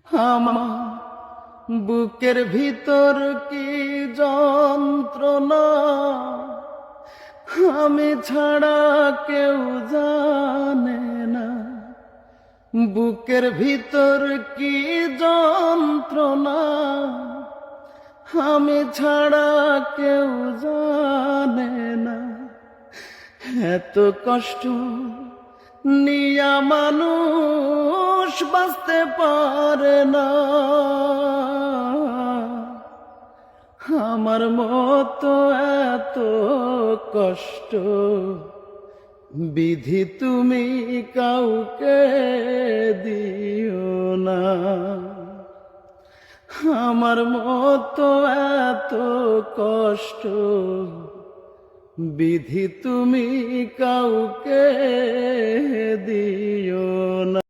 আমার বুকের ভিতর কি যন্ত্রণা, আমি ছাড়া কেউ জানে না। বুকের ভিতর কি যন্ত্রণা, আমি ছাড়া কেউ জানে না। এত কষ্ট নিয়া মানুষ বাঁচতে পারে না। আমার মতো এত কষ্ট বিধি তুমি কাউকে দিও না। আমার মতো এত কষ্ট বিধি তুমি কাউকে দিও না।